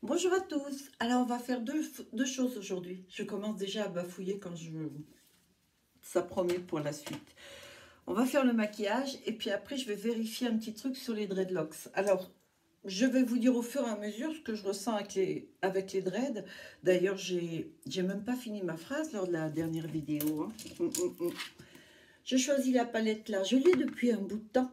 Bonjour à tous. Alors, on va faire deux choses aujourd'hui. Je commence déjà à bafouiller ça promet pour la suite. On va faire le maquillage et puis après, je vais vérifier un petit truc sur les dreadlocks. Alors, je vais vous dire au fur et à mesure ce que je ressens avec les dreads. D'ailleurs, j'ai même pas fini ma phrase lors de la dernière vidéo, hein. J'ai choisi la palette là. Je l'ai depuis un bout de temps,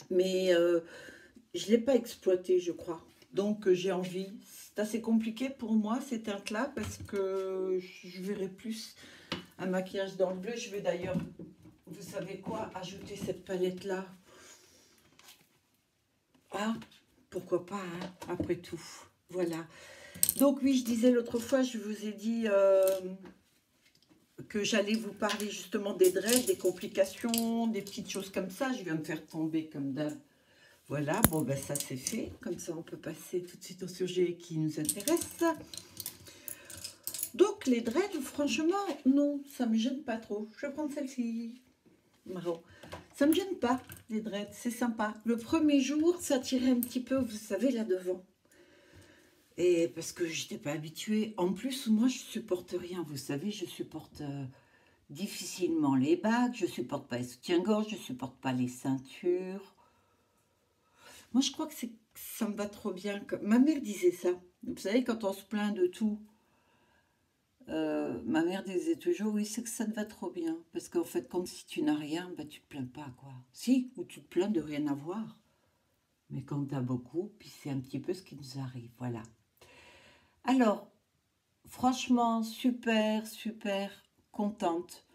mais je ne l'ai pas exploité, je crois. Donc, j'ai envie. C'est assez compliqué pour moi, ces teintes-là, parce que je verrai plus un maquillage dans le bleu. Je vais d'ailleurs, vous savez quoi, ajouter cette palette-là. Ah, pourquoi pas, hein, après tout. Voilà. Donc, oui, je disais l'autre fois, je vous ai dit que j'allais vous parler justement des dreads, des complications, des petites choses comme ça. Je viens me faire tomber comme d'hab. Voilà, bon ben ça c'est fait, comme ça on peut passer tout de suite au sujet qui nous intéresse. Donc les dreads, franchement, non, ça me gêne pas trop. Je vais prendre celle-ci, marron. Ça me gêne pas, les dreads, c'est sympa. Le premier jour, ça tirait un petit peu, vous savez, là devant. Et parce que je n'étais pas habituée. En plus, moi je supporte rien, vous savez, je supporte difficilement les bagues, je supporte pas les soutiens-gorge, je supporte pas les ceintures. Moi, je crois que ça me va trop bien. Ma mère disait ça. Vous savez, quand on se plaint de tout, ma mère disait toujours, oui, c'est que ça te va trop bien. Parce qu'en fait, quand si tu n'as rien, bah, tu te plains pas, quoi. Si, ou tu te plains de rien avoir. Mais quand tu as beaucoup, puis c'est un petit peu ce qui nous arrive, voilà. Alors, franchement, super, super contente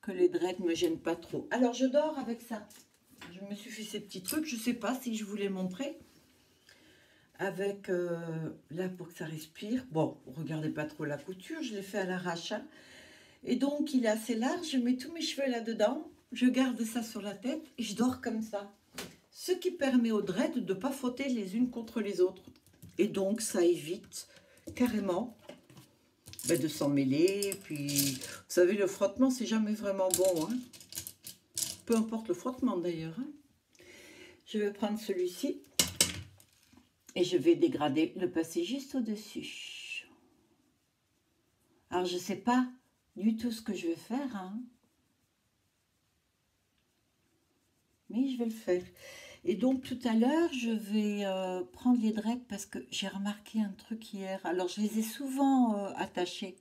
que les dreads ne me gênent pas trop. Alors, je dors avec ça. Je me suis fait ces petits trucs. Je ne sais pas si je vous les montrer. Avec là pour que ça respire. Bon, regardez pas trop la couture, je l'ai fait à l'arrache, hein. Et donc il est assez large, je mets tous mes cheveux là-dedans, je garde ça sur la tête et je dors comme ça. Ce qui permet aux dreads de ne pas frotter les unes contre les autres. Et donc ça évite carrément de s'en mêler. Puis vous savez, le frottement c'est jamais vraiment bon, hein. Peu importe le frottement d'ailleurs, hein. Je vais prendre celui-ci. Et je vais dégrader, le passer juste au-dessus. Alors, je ne sais pas du tout ce que je vais faire, hein, mais je vais le faire. Et donc, tout à l'heure, je vais prendre les dreads parce que j'ai remarqué un truc hier. Alors, je les ai souvent attachés.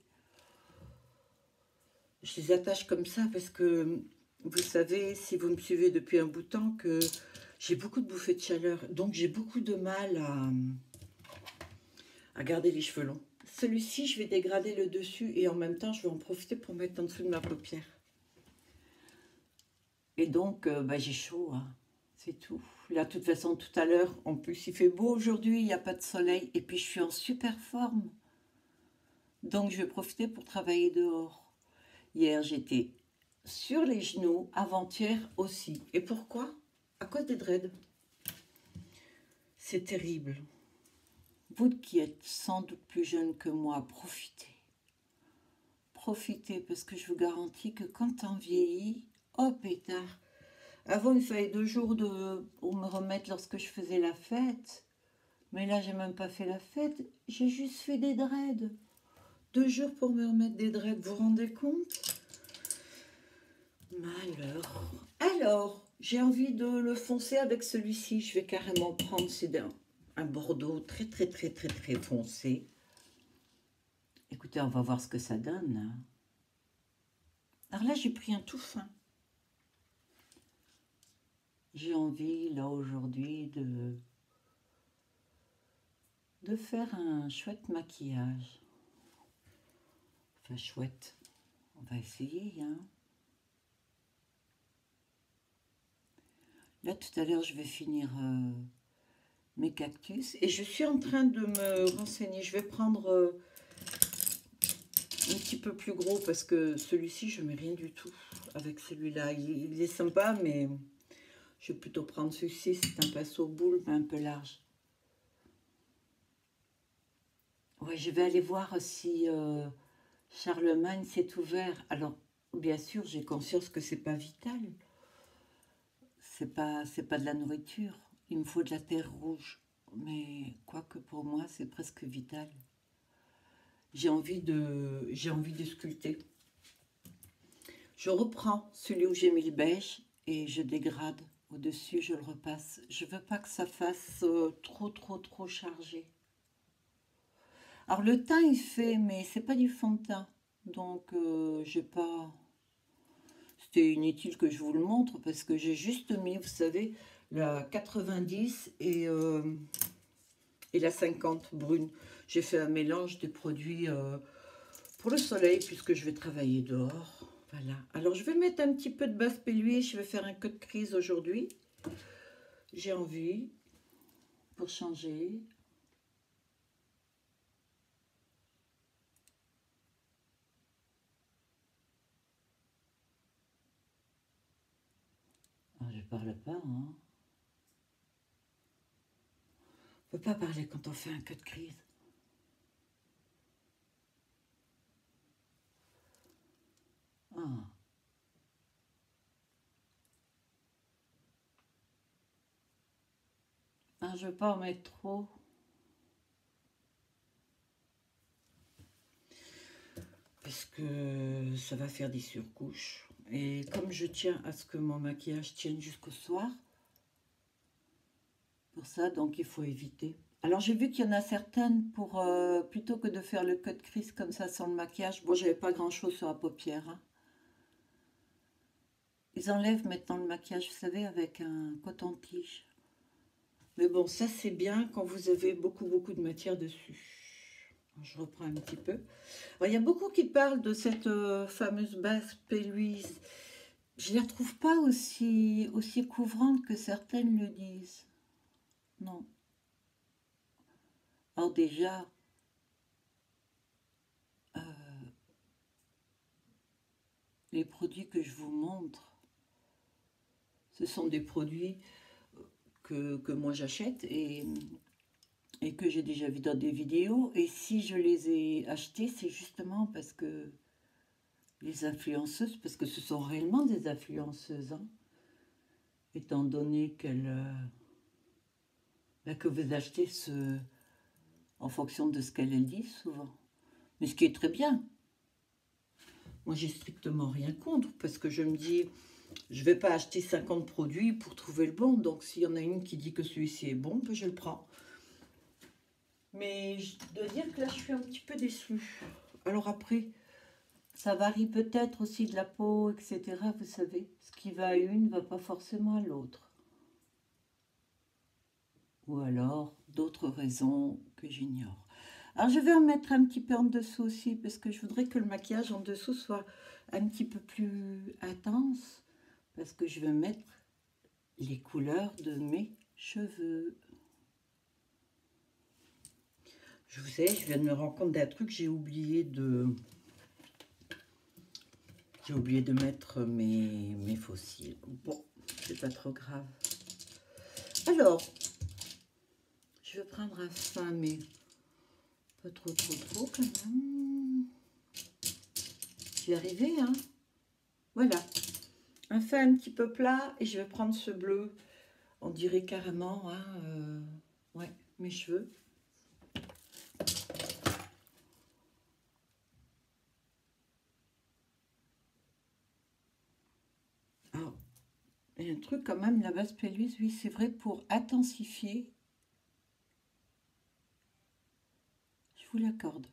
Je les attache comme ça parce que, vous savez, si vous me suivez depuis un bout de temps, que j'ai beaucoup de bouffées de chaleur. Donc, j'ai beaucoup de mal à garder les cheveux longs. Celui-ci, je vais dégrader le dessus et en même temps, je vais en profiter pour mettre en dessous de ma paupière. Et donc, j'ai chaud, hein. C'est tout. Là, de toute façon, tout à l'heure, en plus, il fait beau aujourd'hui, il n'y a pas de soleil. Et puis, je suis en super forme. Donc, je vais profiter pour travailler dehors. Hier, j'étais sur les genoux, avant-hier aussi. Et pourquoi? À cause des dreads. C'est terrible. Vous qui êtes sans doute plus jeune que moi, profitez. Profitez, parce que je vous garantis que quand on vieillit, oh pétard. Avant, il fallait 2 jours pour me remettre lorsque je faisais la fête. Mais là, j'ai même pas fait la fête. J'ai juste fait des dreads. 2 jours pour me remettre des dreads. Vous vous rendez compte? Malheur. Alors, j'ai envie de le foncer avec celui-ci. Je vais carrément prendre un bordeaux très, très, très, très, très foncé. Écoutez, on va voir ce que ça donne. Alors là, j'ai pris un tout fin. J'ai envie, là, aujourd'hui, de faire un chouette maquillage. Enfin, chouette. On va essayer, hein. Là, tout à l'heure, je vais finir mes cactus. Et je suis en train de me renseigner. Je vais prendre un petit peu plus gros parce que celui-ci, je ne mets rien du tout avec celui-là. Il est sympa, mais je vais plutôt prendre celui-ci. C'est un pinceau boule, mais un peu large. Ouais, je vais aller voir si Charlemagne s'est ouvert. Alors, bien sûr, j'ai conscience que c'est pas vital. C'est pas de la nourriture. Il me faut de la terre rouge. Mais quoi que pour moi, c'est presque vital. J'ai envie de sculpter. Je reprends celui où j'ai mis le beige et je dégrade. Au-dessus, je le repasse. Je veux pas que ça fasse trop chargé. Alors le teint, il fait, mais c'est pas du fond de teint. Donc, j'ai pas... C'était inutile que je vous le montre parce que j'ai juste mis, vous savez, la 90 et la 50 brune. J'ai fait un mélange de produits pour le soleil puisque je vais travailler dehors. Voilà. Alors, je vais mettre un petit peu de base pelluée. Je vais faire un cut crease aujourd'hui. J'ai envie pour changer. Ah, je parle pas, hein. On peut pas parler quand on fait un cut crease. Ah. Ah, je veux pas en mettre trop. Parce que ça va faire des surcouches. Et comme je tiens à ce que mon maquillage tienne jusqu'au soir, pour ça, donc il faut éviter. Alors j'ai vu qu'il y en a certaines pour, plutôt que de faire le cut crease comme ça sans le maquillage, bon j'avais pas grand chose sur la paupière, hein. Ils enlèvent maintenant le maquillage, vous savez, avec un coton-tige. Mais bon, ça c'est bien quand vous avez beaucoup de matière dessus. Je reprends un petit peu. Alors, il y a beaucoup qui parlent de cette fameuse base P-Louise. Je ne les retrouve pas aussi couvrantes que certaines le disent. Non. Alors déjà, euh, les produits que je vous montre, ce sont des produits que moi j'achète et que j'ai déjà vu dans des vidéos. Et si je les ai achetés, c'est justement parce que les influenceuses, parce que ce sont réellement des influenceuses, hein, étant donné qu'elles... que vous achetez en fonction de ce qu'elles disent souvent. Mais ce qui est très bien. Moi, j'ai strictement rien contre parce que je me dis, je ne vais pas acheter 50 produits pour trouver le bon. Donc, s'il y en a une qui dit que celui-ci est bon, ben, je le prends. Mais je dois dire que là, je suis un petit peu déçue. Alors après, ça varie peut-être aussi de la peau, etc. Vous savez, ce qui va à une ne va pas forcément à l'autre. Ou alors, d'autres raisons que j'ignore. Alors, je vais en mettre un petit peu en dessous aussi, parce que je voudrais que le maquillage en dessous soit un petit peu plus intense, parce que je vais mettre les couleurs de mes cheveux. Je vous sais, je viens de me rendre compte d'un truc, j'ai oublié de mettre mes faux cils. Bon, c'est pas trop grave. Alors, je vais prendre un fin, mais pas trop quand même. J'y vais arriver, hein. Voilà. Un fin un petit peu plat et je vais prendre ce bleu. On dirait carrément, hein, ouais, mes cheveux. Alors, il y a un truc quand même, la base pelluise, oui, c'est vrai, pour intensifier. Je vous l'accorde.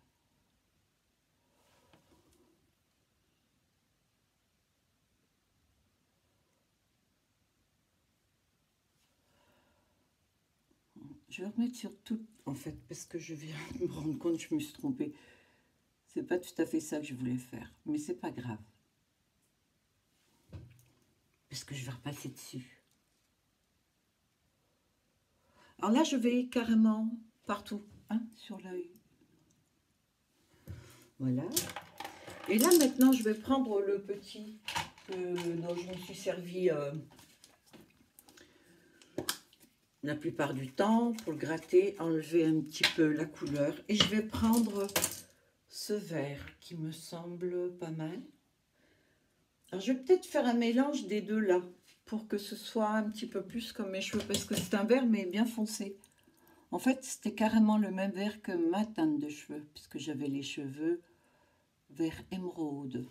Je vais remettre sur tout, en fait, parce que je viens de me rendre compte que je me suis trompée. C'est pas tout à fait ça que je voulais faire, mais c'est pas grave. Parce que je vais repasser dessus. Alors là, je vais carrément partout, hein, sur l'œil. Voilà. Et là, maintenant, je vais prendre le petit dont je me suis servi la plupart du temps pour le gratter, enlever un petit peu la couleur. Et je vais prendre ce vert qui me semble pas mal. Alors, je vais peut-être faire un mélange des deux là pour que ce soit un petit peu plus comme mes cheveux parce que c'est un vert mais bien foncé. En fait, c'était carrément le même vert que ma teinte de cheveux, puisque j'avais les cheveux vert émeraude.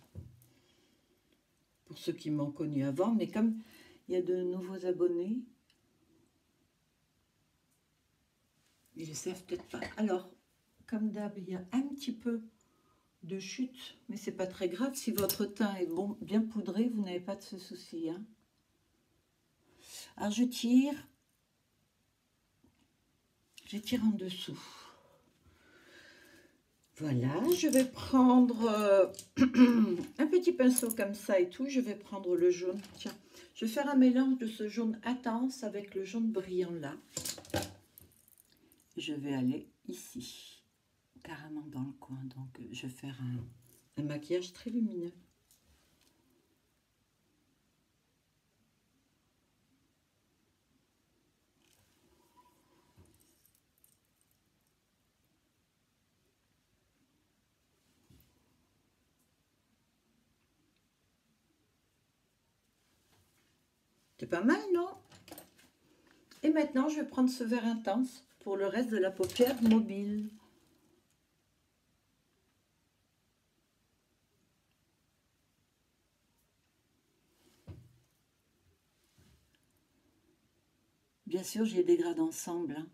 Pour ceux qui m'ont connu avant, mais comme il y a de nouveaux abonnés, ils ne savent peut-être pas. Alors, comme d'hab, il y a un petit peu de chute, mais c'est pas très grave. Si votre teint est bon, bien poudré, vous n'avez pas de ce souci. Hein. Alors, je tire en dessous. Voilà, je vais prendre un petit pinceau comme ça et tout. Je vais prendre le jaune. Tiens, je vais faire un mélange de ce jaune intense avec le jaune brillant là. Je vais aller ici, carrément dans le coin. Donc, je vais faire un maquillage très lumineux. C'est pas mal, non? Et maintenant, je vais prendre ce vert intense pour le reste de la paupière mobile. Bien sûr, j'ai des grades ensemble. Hein.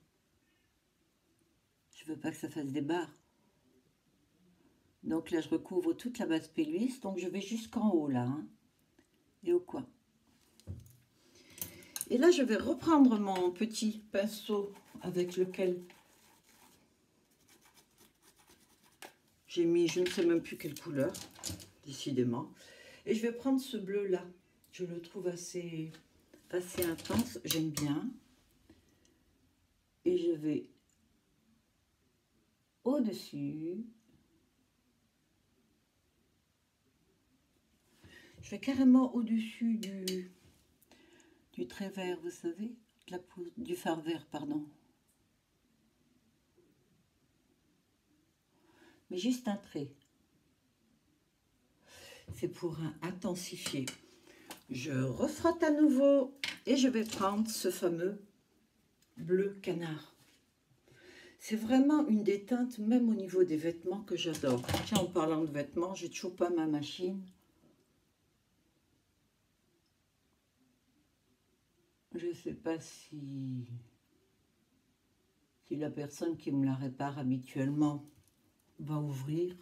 Je veux pas que ça fasse des barres. Donc là, je recouvre toute la base pelvis. Donc je vais jusqu'en haut là. Hein, et au coin. Et là, je vais reprendre mon petit pinceau avec lequel j'ai mis, je ne sais même plus quelle couleur, décidément. Et je vais prendre ce bleu là. Je le trouve assez intense. J'aime bien. Et je vais au-dessus. Je vais carrément au-dessus du trait vert, vous savez, du fard vert, pardon. Mais juste un trait. C'est pour intensifier. Je refrotte à nouveau et je vais prendre ce fameux bleu canard. C'est vraiment une des teintes, même au niveau des vêtements, que j'adore. Tiens, en parlant de vêtements, j'ai toujours pas ma machine. Je ne sais pas si la personne qui me la répare habituellement va ouvrir.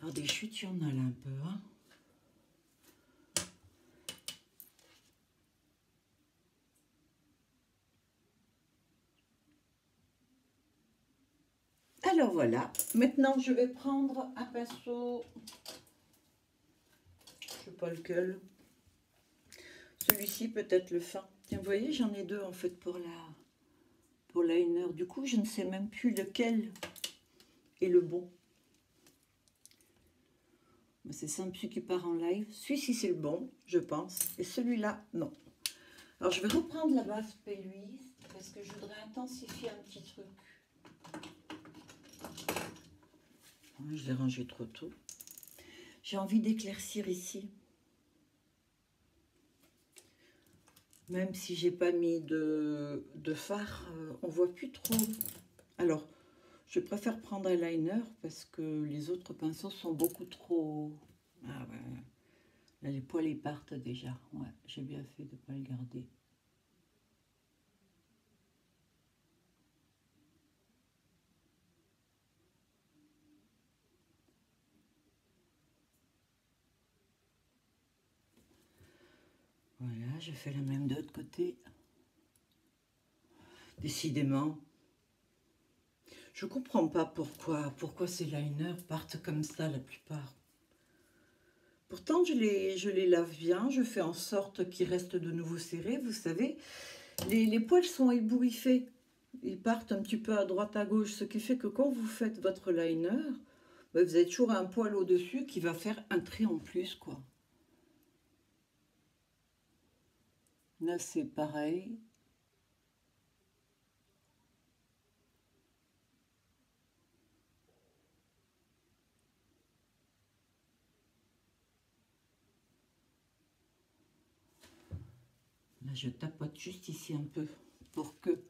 Alors des chutes, il y en a là un peu. Hein. Alors voilà, maintenant je vais prendre un pinceau, je ne sais pas lequel, celui-ci peut-être le fin. Tiens, vous voyez, j'en ai deux en fait pour liner. Du coup, je ne sais même plus lequel est le bon. C'est simple, celui qui part en live. Celui-ci c'est le bon, je pense, et celui-là, non. Alors je vais reprendre la base pelvis parce que je voudrais intensifier un petit truc. Je l'ai rangé trop tôt. J'ai envie d'éclaircir ici. Même si j'ai pas mis de fard, on voit plus trop. Alors, je préfère prendre un liner parce que les autres pinceaux sont beaucoup trop... Ah ouais. Là, les poils ils partent déjà. Ouais, j'ai bien fait de ne pas le garder. Voilà, je fais la même de l'autre côté. Décidément, je comprends pas pourquoi ces liners partent comme ça la plupart. Pourtant, je les lave bien, je fais en sorte qu'ils restent de nouveau serrés. Vous savez, les poils sont ébouriffés. Ils partent un petit peu à droite à gauche, ce qui fait que quand vous faites votre liner, vous avez toujours un poil au-dessus qui va faire un trait en plus, quoi. Là, c'est pareil. Je tapote juste ici un peu pour que...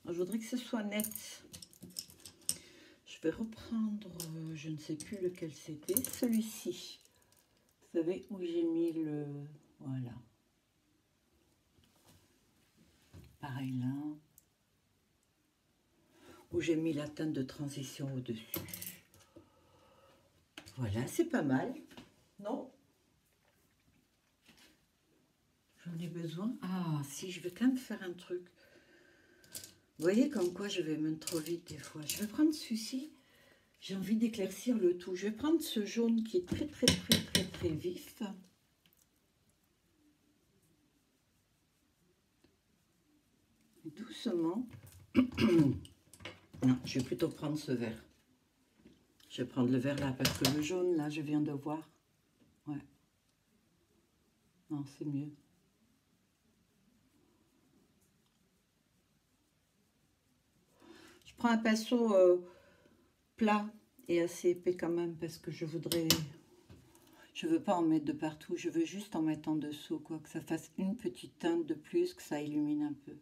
Je voudrais que ce soit net. Je vais reprendre, je ne sais plus lequel c'était, celui-ci. Vous savez où j'ai mis le... Voilà. Pareil là. Où j'ai mis la teinte de transition au-dessus. Voilà, c'est pas mal. Non? J'en ai besoin. Ah, si, je vais quand même faire un truc. Vous voyez comme quoi je vais même trop vite des fois. Je vais prendre celui-ci. J'ai envie d'éclaircir le tout. Je vais prendre ce jaune qui est très vif. Doucement. Non, je vais plutôt prendre ce vert. Je vais prendre le vert là parce que le jaune là, je viens de voir. Ouais. Non, c'est mieux. Je prends un pinceau plat et assez épais quand même parce que je voudrais... Je veux pas en mettre de partout, je veux juste en mettre en dessous, quoi, que ça fasse une petite teinte de plus, que ça illumine un peu.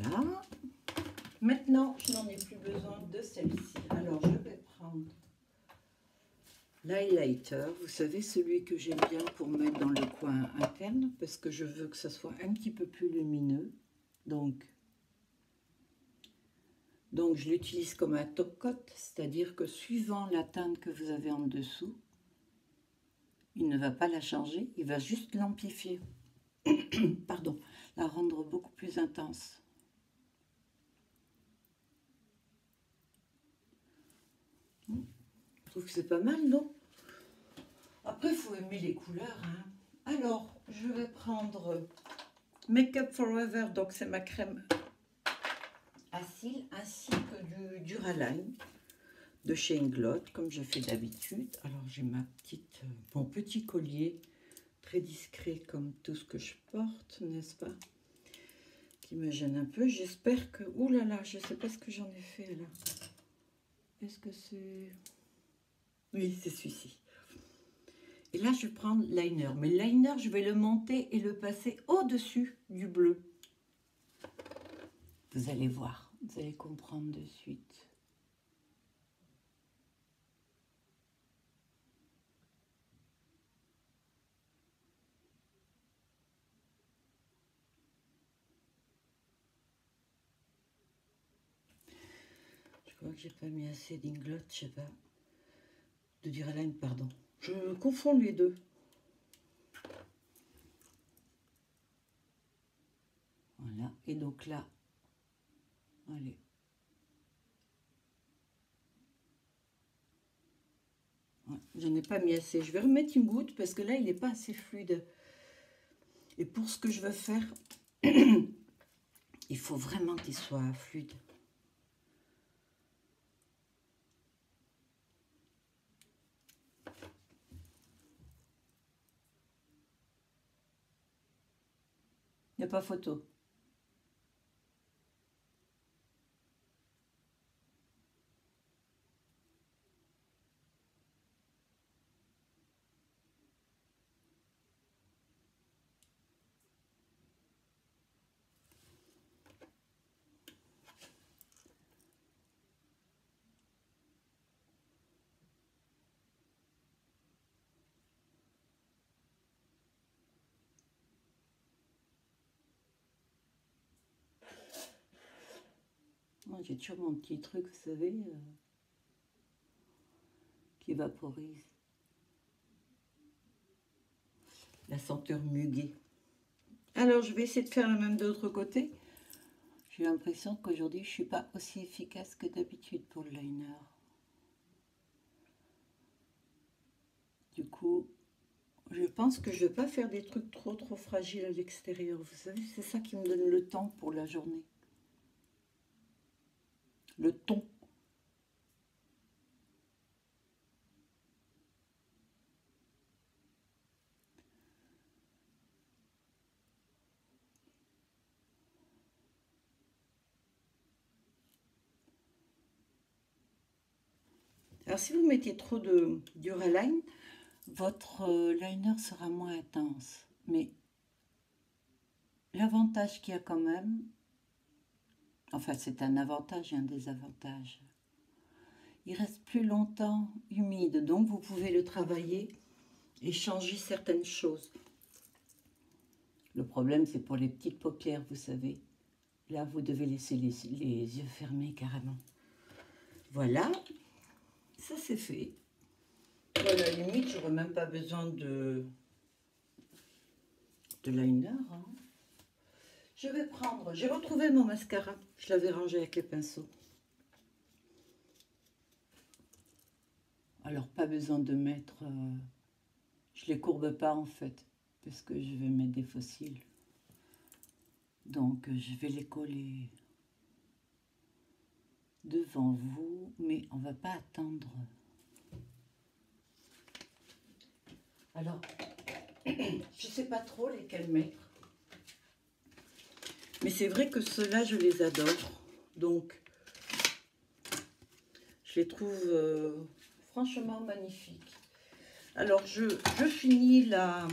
Voilà. Maintenant, je n'en ai plus besoin de celle-ci. Alors, je vais prendre l'highlighter. Vous savez, celui que j'aime bien pour mettre dans le coin interne, parce que je veux que ça soit un petit peu plus lumineux. Donc je l'utilise comme un top coat, c'est-à-dire que suivant la teinte que vous avez en dessous, il ne va pas la changer, il va juste l'amplifier. Pardon, la rendre beaucoup plus intense. Je trouve que c'est pas mal, non? Après, il faut aimer les couleurs. Hein. Alors, je vais prendre Make Up Forever, donc c'est ma crème à cils, ainsi que du Duraline de chez Inglot, comme je fais d'habitude. Alors, j'ai mon petit collier, très discret comme tout ce que je porte, n'est-ce pas? Qui me gêne un peu. J'espère que... Ouh là là, je ne sais pas ce que j'en ai fait là. Est-ce que c'est... Oui, c'est celui-ci. Et là, je vais prendre liner. Mais le liner, je vais le monter et le passer au-dessus du bleu. Vous allez voir, vous allez comprendre de suite. Je crois que j'ai pas mis assez d'Inglot, je sais pas. De Duraline, pardon. Je confonds les deux. Voilà, et donc là, allez. Ouais, j'en ai pas mis assez. Je vais remettre une goutte parce que là, il n'est pas assez fluide. Et pour ce que je veux faire, il faut vraiment qu'il soit fluide. Il n'y a pas photo. J'ai toujours mon petit truc, vous savez, qui vaporise. La senteur muguet. Alors, je vais essayer de faire la même de l'autre côté. J'ai l'impression qu'aujourd'hui, je ne suis pas aussi efficace que d'habitude pour le liner. Du coup, je pense que je ne vais pas faire des trucs trop fragiles à l'extérieur. Vous savez, c'est ça qui me donne le temps pour la journée. Le ton. Alors, si vous mettez trop de Duraline, votre liner sera moins intense. Mais l'avantage qu'il y a quand même, enfin c'est un avantage et un désavantage, il reste plus longtemps humide, donc vous pouvez le travailler et changer certaines choses. Le problème, c'est pour les petites paupières, vous savez. Là, vous devez laisser les yeux fermés carrément. Voilà, ça c'est fait. Voilà, limite, j'aurais même pas besoin de liner. Hein. Je vais prendre, j'ai retrouvé mon mascara. Je l'avais rangé avec les pinceaux. Alors, pas besoin de mettre... je les courbe pas en fait, parce que je vais mettre des fossiles. Donc, je vais les coller devant vous, mais on va pas attendre. Alors, je sais pas trop lesquels mettre. Mais c'est vrai que ceux-là, je les adore. Donc, je les trouve franchement magnifiques. Alors, je finis la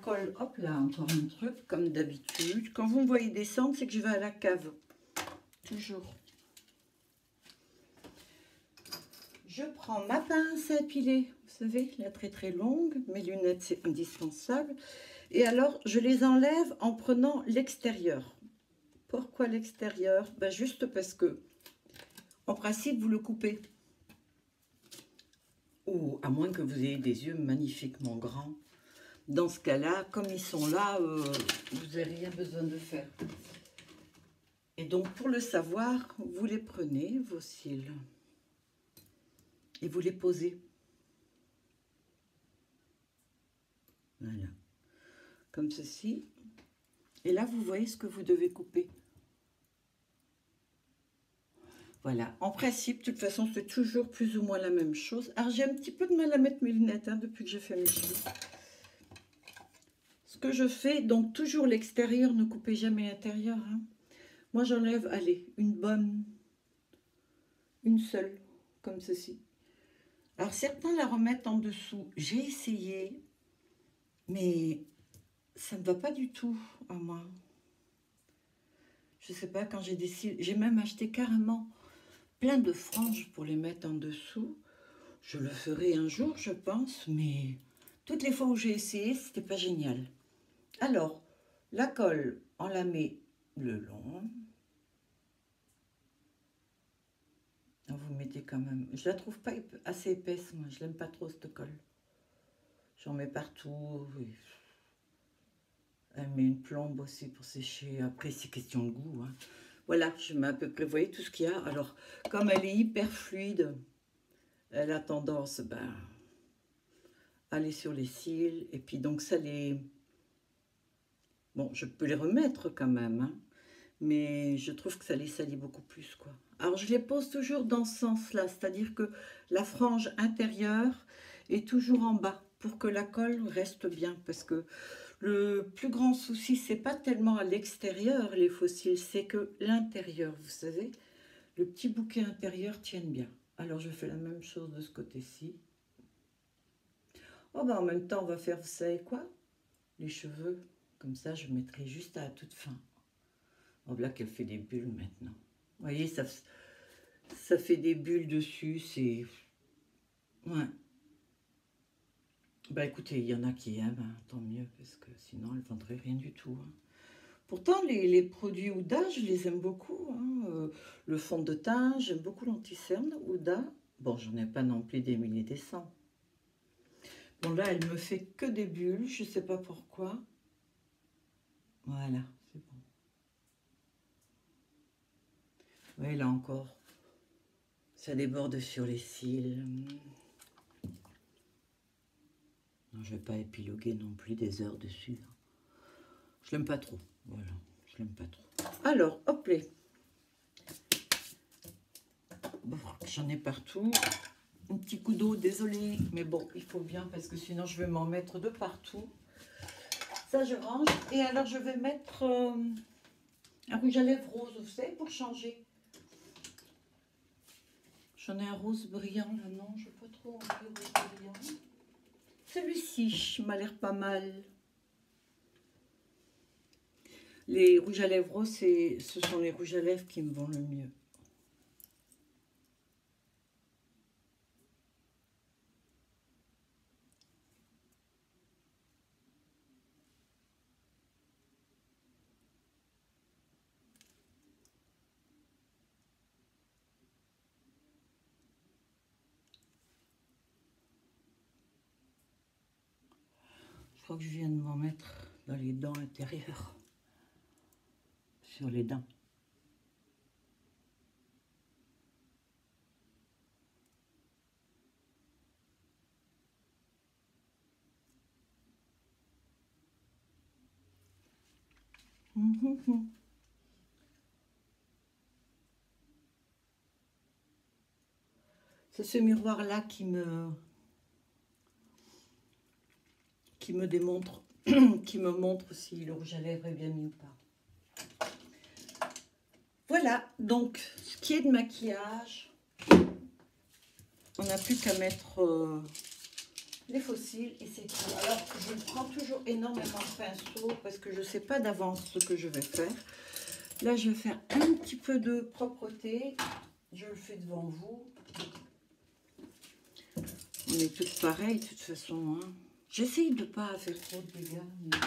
colle. Hop là, encore un truc, comme d'habitude. Quand vous me voyez descendre, c'est que je vais à la cave. Toujours. Je prends ma pince à épiler. Vous savez, la très très longue. Mes lunettes, c'est indispensable. Et alors, je les enlève en prenant l'extérieur. Pourquoi l'extérieur? Ben, juste parce que, en principe, vous le coupez. Ou à moins que vous ayez des yeux magnifiquement grands. Dans ce cas-là, comme ils sont là, vous n'avez rien besoin de faire. Et donc, pour le savoir, vous les prenez, vos cils, et vous les posez. Voilà. Comme ceci. Et là, vous voyez ce que vous devez couper. Voilà. En principe, de toute façon, c'est toujours plus ou moins la même chose. Alors, j'ai un petit peu de mal à mettre mes lunettes hein, depuis que j'ai fait mes cheveux. Ce que je fais, donc toujours l'extérieur, ne coupez jamais l'intérieur. Hein. Moi, j'enlève, allez, une seule, comme ceci. Alors, certains la remettent en dessous. J'ai essayé, mais ça ne va pas du tout à moi. Je sais pas, quand j'ai des cils, j'ai même acheté carrément plein de franges pour les mettre en dessous. Je le ferai un jour, je pense, mais toutes les fois où j'ai essayé, c'était pas génial. Alors, la colle, on la met le long. Vous mettez quand même... Je la trouve pas assez épaisse, moi. Je l'aime pas trop, cette colle. J'en mets partout. Oui. Elle met une plombe aussi pour sécher. Après, c'est question de goût. Hein. Voilà, je mets à peu près, vous voyez tout ce qu'il y a. Alors, comme elle est hyper fluide, elle a tendance à aller sur les cils. Et puis, donc, ça les... Bon, je peux les remettre quand même, hein, mais je trouve que ça les salit beaucoup plus, quoi. Alors, je les pose toujours dans ce sens-là, c'est-à-dire que la frange intérieure est toujours en bas pour que la colle reste bien, parce que le plus grand souci, c'est pas tellement à l'extérieur, les fossiles, c'est que l'intérieur, vous savez, le petit bouquet intérieur tienne bien. Alors, je fais la même chose de ce côté-ci. Oh, ben, en même temps, on va faire, vous savez quoi? Les cheveux, comme ça, je mettrai juste à la toute fin. Oh, là qu'elle fait des bulles maintenant. Vous voyez, ça fait des bulles dessus, c'est... Ouais. Bah écoutez, il y en a qui aiment, hein, tant mieux, parce que sinon, elles ne vendraient rien du tout. Hein. Pourtant, les produits Ouda, je les aime beaucoup. Hein. Le fond de teint, j'aime beaucoup l'anti-cerne Ouda. Bon, j'en ai pas non plus des milliers des cents. Bon, là, elle me fait que des bulles, je sais pas pourquoi. Voilà, c'est bon. Oui, là encore, ça déborde sur les cils. Non, je vais pas épiloguer non plus des heures dessus. Je l'aime pas trop. Voilà, je l'aime pas trop. Alors, hop là. Bon, j'en ai partout. Un petit coup d'eau, désolé. Mais bon, il faut bien parce que sinon je vais m'en mettre de partout. Ça, je range. Et alors, je vais mettre un rouge à lèvres rose, vous savez, pour changer. J'en ai un rose brillant là, non, je n'ai pas trop envie de rose brillant. Celui-ci m'a l'air pas mal. Les rouges à lèvres, ce sont les rouges à lèvres qui me vont le mieux. Je crois que je viens de m'en mettre dans les dents intérieures. Sur les dents. C'est ce miroir-là qui me démontre, qui me montre si le rouge à lèvres est bien mis ou pas. Voilà, donc, ce qui est de maquillage, on n'a plus qu'à mettre les fossiles et c'est tout. Alors, je prends toujours énormément de pinceau parce que je ne sais pas d'avance ce que je vais faire. Là, je vais faire un petit peu de propreté. Je le fais devant vous. On est toutes pareilles de toute façon. Hein. J'essaye de ne pas faire trop de dégâts. Mais...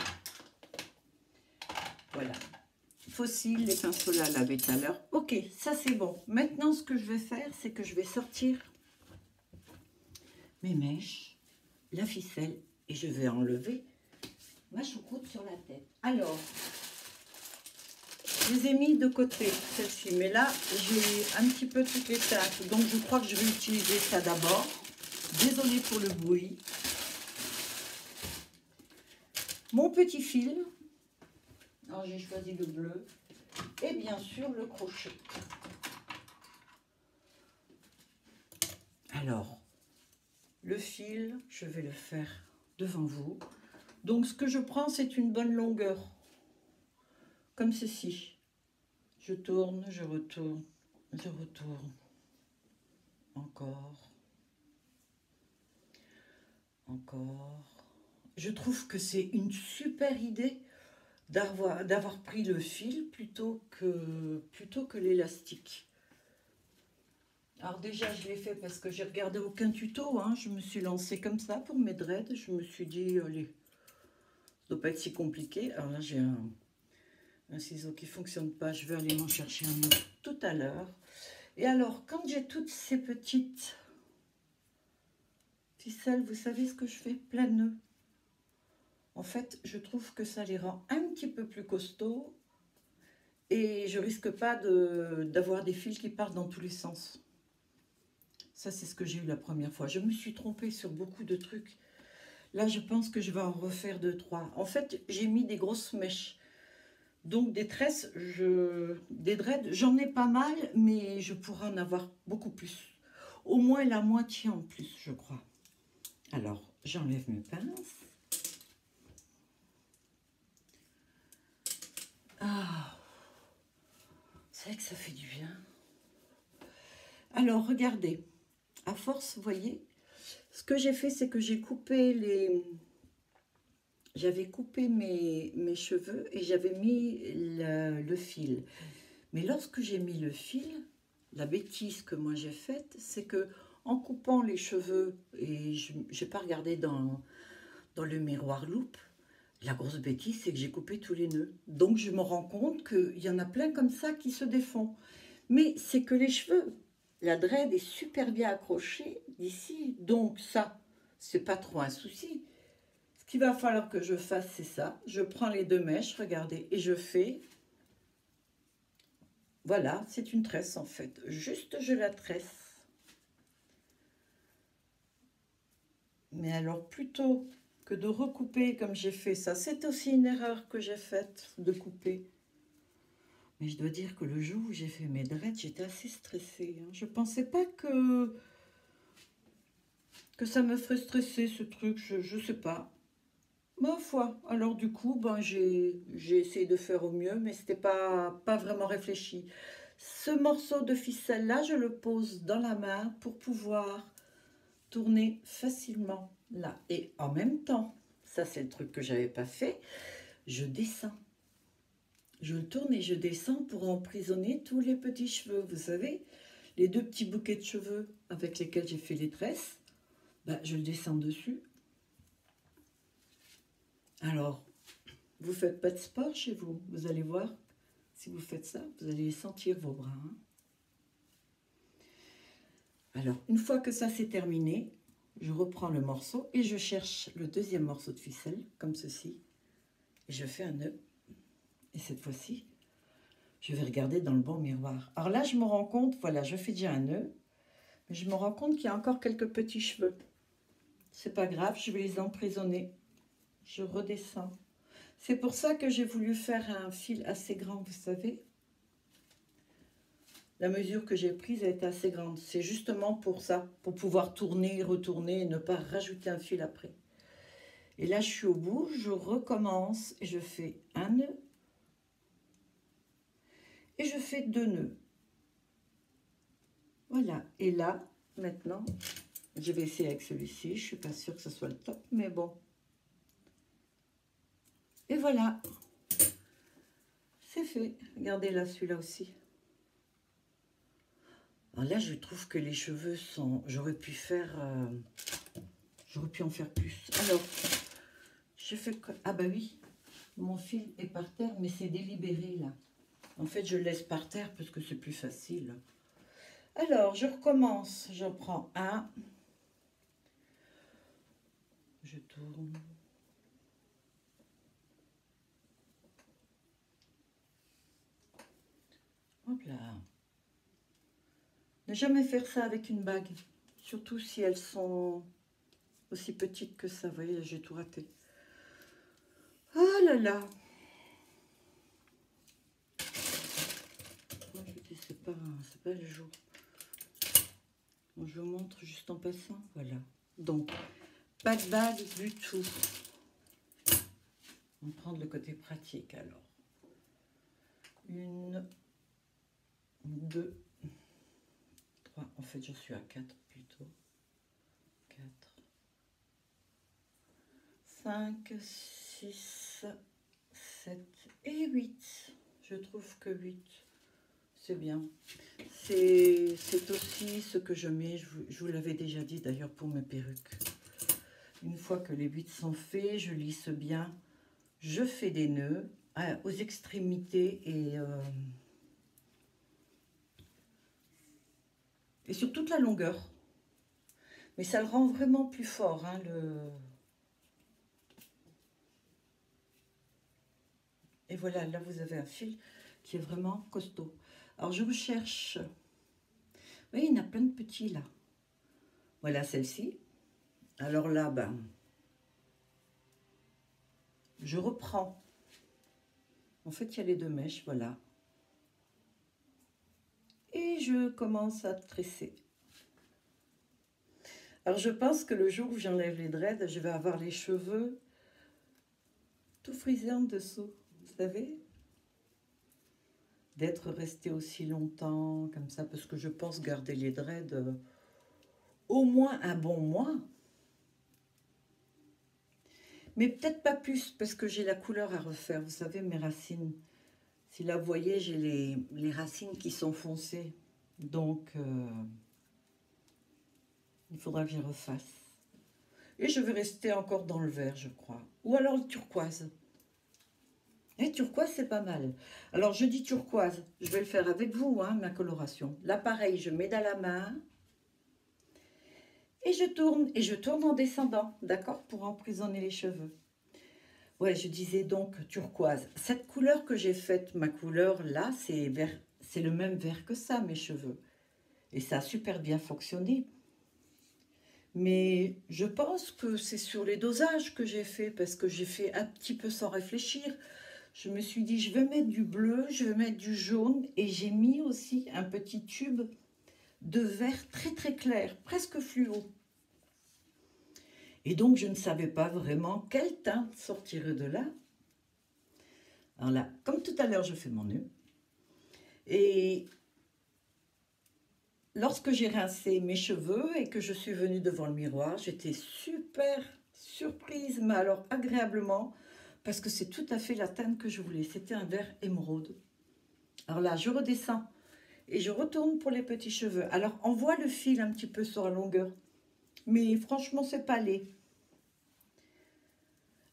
Voilà. Fossiles, les pinceaux là, lavés tout à l'heure. Ok, ça c'est bon. Maintenant, ce que je vais faire, c'est que je vais sortir mes mèches, la ficelle, et je vais enlever ma choucroute sur la tête. Alors, je les ai mis de côté, celle-ci. Mais là, j'ai un petit peu toutes les teintes. Donc, je crois que je vais utiliser ça d'abord. Désolée pour le bruit. Mon petit fil. Alors, j'ai choisi le bleu. Et bien sûr, le crochet. Alors, le fil, je vais le faire devant vous. Donc, ce que je prends, c'est une bonne longueur. Comme ceci. Je tourne, je retourne, je retourne. Encore. Encore. Je trouve que c'est une super idée d'avoir pris le fil plutôt que l'élastique. Alors déjà, je l'ai fait parce que j'ai regardé aucun tuto. Hein. Je me suis lancée comme ça pour mes dreads. Je me suis dit, allez, ça doit pas être si compliqué. Alors là, j'ai un ciseau qui fonctionne pas. Je vais aller m'en chercher un autre tout à l'heure. Et alors, quand j'ai toutes ces petites ficelles, vous savez ce que je fais? Plein de nœuds. En fait, je trouve que ça les rend un petit peu plus costauds et je risque pas d'avoir des fils qui partent dans tous les sens. Ça, c'est ce que j'ai eu la première fois. Je me suis trompée sur beaucoup de trucs. Là, je pense que je vais en refaire 2-3. En fait, j'ai mis des grosses mèches. Donc, des tresses, des dreads, j'en ai pas mal, mais je pourrais en avoir beaucoup plus. Au moins la moitié en plus, je crois. Alors, j'enlève mes pinces. Ah, c'est vrai que ça fait du bien. Alors, regardez. À force, vous voyez, ce que j'ai fait, c'est que j'ai coupé les... J'avais coupé mes cheveux et j'avais mis le fil. Mais lorsque j'ai mis le fil, la bêtise que moi j'ai faite, c'est que en coupant les cheveux, et je n'ai pas regardé dans le miroir loupe, la grosse bêtise, c'est que j'ai coupé tous les nœuds. Donc je me rends compte qu'il y en a plein comme ça qui se défont. Mais c'est que les cheveux, la dread est super bien accrochée d'ici. Donc ça, c'est pas trop un souci. Ce qu'il va falloir que je fasse, c'est ça. Je prends les deux mèches, regardez, et je fais... Voilà, c'est une tresse en fait. Juste, je la tresse. Mais alors, plutôt que de recouper comme j'ai fait ça, c'est aussi une erreur que j'ai faite de couper. Mais je dois dire que le jour où j'ai fait mes dreads, j'étais assez stressée. Hein. Je ne pensais pas que ça me ferait stresser ce truc, je ne sais pas. Ma foi, alors du coup, ben, j'ai essayé de faire au mieux, mais ce n'était pas vraiment réfléchi. Ce morceau de ficelle là, je le pose dans la main pour pouvoir tourner facilement là. Et en même temps, ça c'est le truc que j'avais pas fait, je descends. Je le tourne et je descends pour emprisonner tous les petits cheveux. Vous savez, les deux petits bouquets de cheveux avec lesquels j'ai fait les tresses, ben, je le descends dessus. Alors, vous ne faites pas de sport chez vous, vous allez voir, si vous faites ça, vous allez sentir vos bras. Hein. Alors, une fois que ça c'est terminé, je reprends le morceau et je cherche le deuxième morceau de ficelle, comme ceci, et je fais un nœud. Et cette fois-ci, je vais regarder dans le bon miroir. Alors là, je me rends compte, voilà, je fais déjà un nœud, mais je me rends compte qu'il y a encore quelques petits cheveux. C'est pas grave, je vais les emprisonner. Je redescends. C'est pour ça que j'ai voulu faire un fil assez grand, vous savez. La mesure que j'ai prise a été assez grande. C'est justement pour ça, pour pouvoir tourner, retourner et ne pas rajouter un fil après. Et là, je suis au bout, je recommence et je fais un nœud. Et je fais 2 nœuds. Voilà. Et là, maintenant, je vais essayer avec celui-ci. Je ne suis pas sûre que ce soit le top, mais bon. Et voilà. C'est fait. Regardez là, celui-là aussi. Alors là, je trouve que les cheveux sont... J'aurais pu en faire plus. Alors, je fais quoi? Ah bah oui, mon fil est par terre, mais c'est délibéré là. En fait, je le laisse par terre parce que c'est plus facile. Alors, je recommence. J'en prends un. Je tourne. Hop là. Ne jamais faire ça avec une bague. Surtout si elles sont aussi petites que ça. Vous voyez, j'ai tout raté. Oh là là. Moi, je dis, c'est pas le jour. Bon, je vous montre juste en passant. Voilà. Donc, pas de bague du tout. On va prendre le côté pratique alors. 1, 2, 3. En fait, je suis à 4 plutôt. 4, 5, 6, 7 et 8. Je trouve que 8, c'est bien. C'est aussi ce que je mets, je vous l'avais déjà dit d'ailleurs pour mes perruques. Une fois que les 8 sont faits, je lisse bien. Je fais des nœuds aux extrémités et sur toute la longueur. Mais ça le rend vraiment plus fort. Hein, Et voilà, là vous avez un fil qui est vraiment costaud. Alors je recherche... Oui, il y en a plein de petits là. Voilà celle-ci. Alors là, ben, je reprends. En fait, il y a les 2 mèches, voilà. Et je commence à tresser. Alors je pense que le jour où j'enlève les dreads, je vais avoir les cheveux tout frisés en dessous, vous savez, d'être resté aussi longtemps comme ça, parce que je pense garder les dreads au moins un bon mois. Mais peut-être pas plus, parce que j'ai la couleur à refaire, vous savez, mes racines. Si là, vous voyez, j'ai les racines qui sont foncées, donc il faudra que je refasse. Et je vais rester encore dans le vert, je crois. Ou alors le turquoise. Et turquoise, c'est pas mal. Alors, je dis turquoise. Je vais le faire avec vous, hein, ma coloration. Là, pareil, je mets dans la main. Et je tourne. Et je tourne en descendant, d'accord? Pour emprisonner les cheveux. Ouais, je disais donc turquoise. Cette couleur que j'ai faite, ma couleur, là, c'est le même vert que ça, mes cheveux. Et ça a super bien fonctionné. Mais je pense que c'est sur les dosages que j'ai fait, parce que j'ai fait un petit peu sans réfléchir. Je me suis dit, je vais mettre du bleu, je vais mettre du jaune, et j'ai mis aussi un petit tube de vert très très clair, presque fluo. Et donc, je ne savais pas vraiment quelle teinte sortirait de là. Alors là, comme tout à l'heure, je fais mon nœud. Et lorsque j'ai rincé mes cheveux et que je suis venue devant le miroir, j'étais super surprise, mais alors agréablement, parce que c'est tout à fait la teinte que je voulais. C'était un vert émeraude. Alors là, je redescends et je retourne pour les petits cheveux. Alors, on voit le fil un petit peu sur la longueur, mais franchement, c'est pas laid.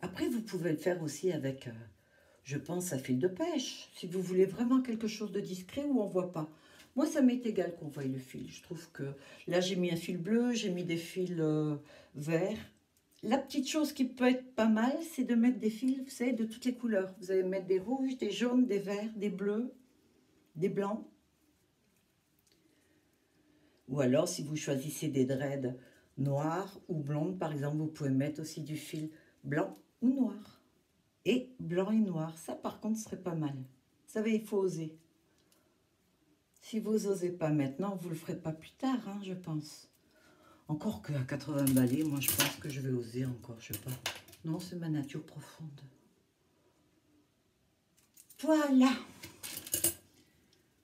Après, vous pouvez le faire aussi avec, je pense, un fil de pêche, si vous voulez vraiment quelque chose de discret où on ne voit pas. Moi, ça m'est égal qu'on voie le fil. Je trouve que là, j'ai mis un fil bleu, j'ai mis des fils verts. La petite chose qui peut être pas mal, c'est de mettre des fils, vous savez, de toutes les couleurs. Vous allez mettre des rouges, des jaunes, des verts, des bleus, des blancs. Ou alors, si vous choisissez des dreads noirs ou blondes, par exemple, vous pouvez mettre aussi du fil blanc ou noir. Et blanc et noir, ça par contre serait pas mal. Vous savez, il faut oser. Si vous n'osez pas maintenant, vous ne le ferez pas plus tard, hein, je pense. Encore qu'à 80 balais, moi je pense que je vais oser encore, je sais pas. Non, c'est ma nature profonde. Voilà.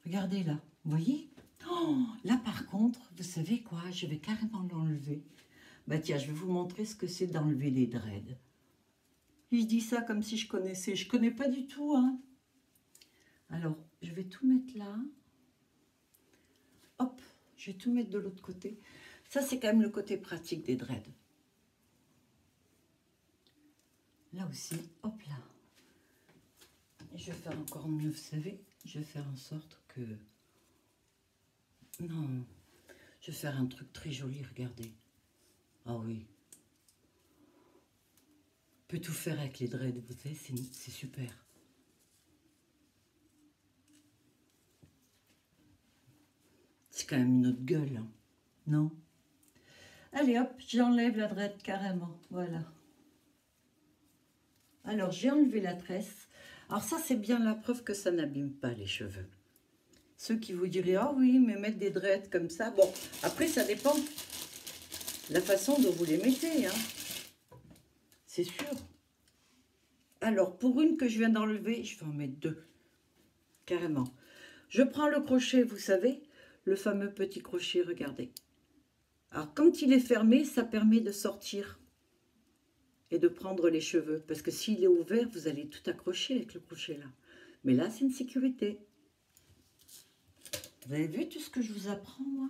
Regardez là, vous voyez? Oh, là par contre, vous savez quoi? Je vais carrément l'enlever. Bah tiens, je vais vous montrer ce que c'est d'enlever les dreads. Je dis ça comme si je connaissais. Je connais pas du tout, hein. Alors, je vais tout mettre là. Hop, je vais tout mettre de l'autre côté. Ça, c'est quand même le côté pratique des dreads. Là aussi, hop là. Et je vais faire encore mieux, vous savez. Je vais faire en sorte que... Non, je vais faire un truc très joli, regardez. Ah oui. On peut tout faire avec les dreads, vous savez, c'est super. C'est quand même une autre gueule, hein. Non? Allez hop, j'enlève la dread carrément, voilà. Alors j'ai enlevé la tresse. Alors ça c'est bien la preuve que ça n'abîme pas les cheveux. Ceux qui vous diraient, ah oui, mais mettre des dreads comme ça, bon, après ça dépend de la façon dont vous les mettez, hein. C'est sûr. Alors pour une que je viens d'enlever, je vais en mettre deux, carrément. Je prends le crochet, vous savez, le fameux petit crochet, regardez. Alors quand il est fermé, ça permet de sortir et de prendre les cheveux. Parce que s'il est ouvert, vous allez tout accrocher avec le crochet là. Mais là, c'est une sécurité. Vous avez vu tout ce que je vous apprends, moi?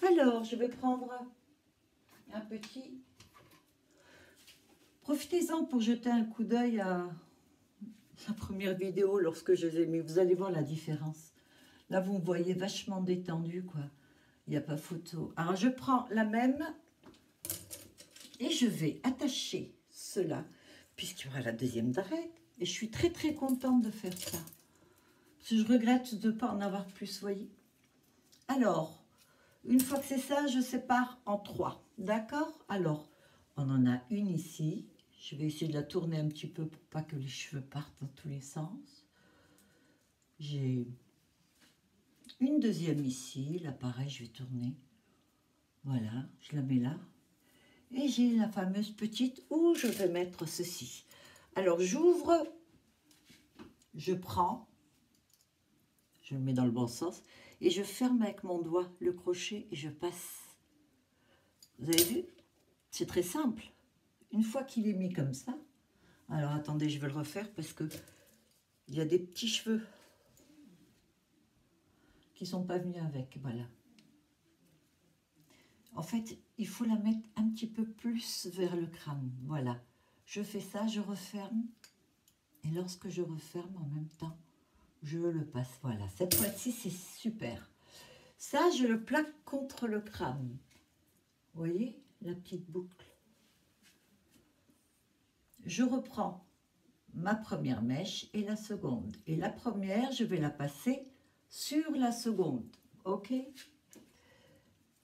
Alors, je vais prendre un petit... Profitez-en pour jeter un coup d'œil à la première vidéo lorsque je les ai mis. Vous allez voir la différence. Là, vous me voyez vachement détendu, quoi. Il n'y a pas photo. Alors, je prends la même et je vais attacher cela, puisqu'il y aura la deuxième dread. Et je suis très, très contente de faire ça. Parce que je regrette de ne pas en avoir plus, voyez. Alors, une fois que c'est ça, je sépare en trois. D'accord? Alors, on en a une ici. Je vais essayer de la tourner un petit peu pour pas que les cheveux partent dans tous les sens. J'ai une deuxième ici. Là, pareil, je vais tourner. Voilà, je la mets là. Et j'ai la fameuse petite où je vais mettre ceci. Alors, j'ouvre, je prends, je le mets dans le bon sens, et je ferme avec mon doigt le crochet et je passe. Vous avez vu? C'est très simple. Une fois qu'il est mis comme ça, alors attendez, je vais le refaire parce que il y a des petits cheveux qui sont pas venus avec, voilà. En fait, il faut la mettre un petit peu plus vers le crâne, voilà. Je fais ça, je referme, et lorsque je referme en même temps, je le passe, voilà. Cette fois-ci, c'est super. Ça, je le plaque contre le crâne. Vous voyez, la petite boucle. Je reprends ma première mèche et la seconde. Et la première, je vais la passer sur la seconde. Ok?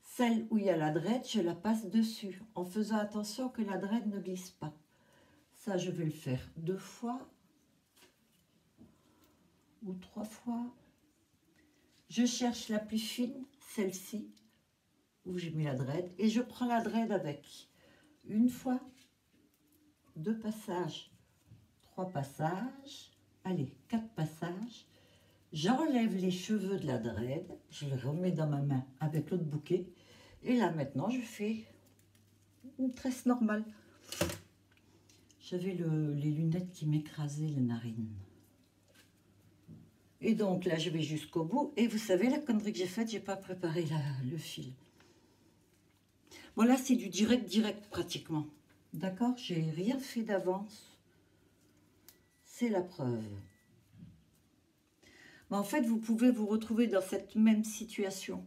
Celle où il y a la dread, je la passe dessus, en faisant attention que la dread ne glisse pas. Ça, je vais le faire 2 fois ou 3 fois. Je cherche la plus fine, celle-ci, où j'ai mis la dread, et je prends la dread avec 1 fois, 2 passages, 3 passages, allez, 4 passages. J'enlève les cheveux de la dread, je les remets dans ma main avec l'autre bouquet. Et là maintenant je fais une tresse normale. J'avais les lunettes qui m'écrasaient les narines. Et donc là je vais jusqu'au bout. Et vous savez la connerie que j'ai faite, j'ai pas préparé le fil. Bon là c'est du direct pratiquement. D'accord, j'ai rien fait d'avance. C'est la preuve. Mais en fait vous pouvez vous retrouver dans cette même situation.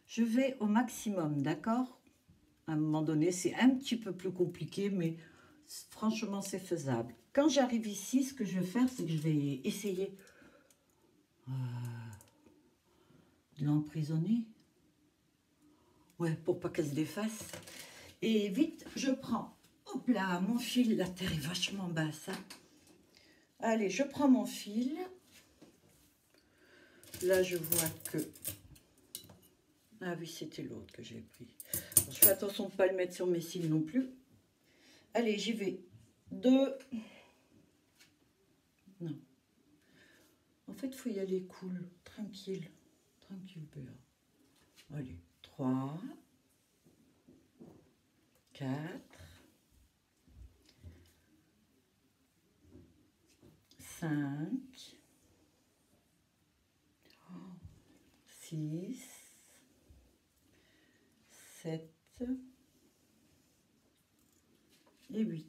Je vais au maximum, d'accord? À un moment donné, c'est un petit peu plus compliqué, mais franchement, c'est faisable. Quand j'arrive ici, ce que je vais faire, c'est que je vais essayer de l'emprisonner. Ouais, pour pas qu'elle se défasse. Et vite, je prends, hop là, mon fil, la terre est vachement basse. Hein. Allez, je prends mon fil. Là, je vois que... Ah oui, c'était l'autre que j'ai pris. Alors, je fais attention de ne pas le mettre sur mes cils non plus. Allez, j'y vais. 2. Non. En fait, il faut y aller cool, tranquille. Tranquille, Béa. Allez, 3. 4. 5. 6. 7. Et 8.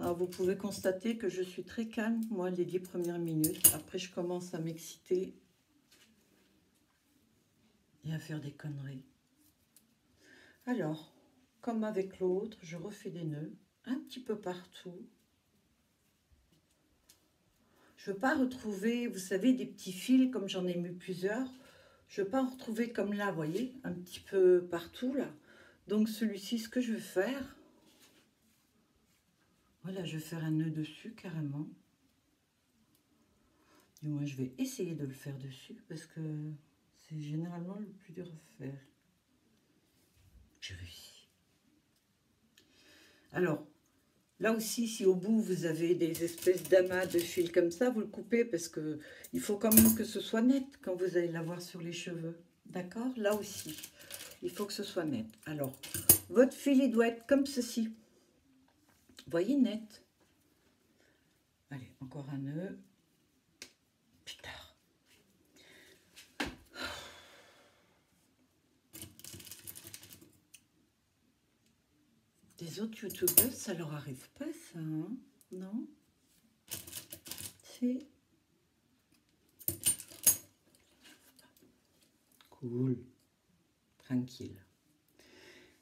Alors, vous pouvez constater que je suis très calme, moi, les 10 premières minutes. Après, je commence à m'exciter et à faire des conneries. Alors, comme avec l'autre, je refais des nœuds un petit peu partout. Je ne veux pas retrouver, vous savez, des petits fils, comme j'en ai mis plusieurs. Je ne veux pas en retrouver comme là, vous voyez, un petit peu partout, là. Donc, celui-ci, ce que je vais faire... Voilà, je vais faire un nœud dessus, carrément. Du moins, je vais essayer de le faire dessus, parce que c'est généralement le plus dur à faire. J'ai réussi. Alors, là aussi, si au bout, vous avez des espèces d'amas de fils comme ça, vous le coupez, parce que il faut quand même que ce soit net quand vous allez l'avoir sur les cheveux. D'accord? Là aussi, il faut que ce soit net. Alors, votre fil, il doit être comme ceci. Vous voyez, net. Allez, encore un nœud. Putain. Des autres youtubeurs, ça leur arrive pas, ça, hein? Non? C'est... Cool. Tranquille.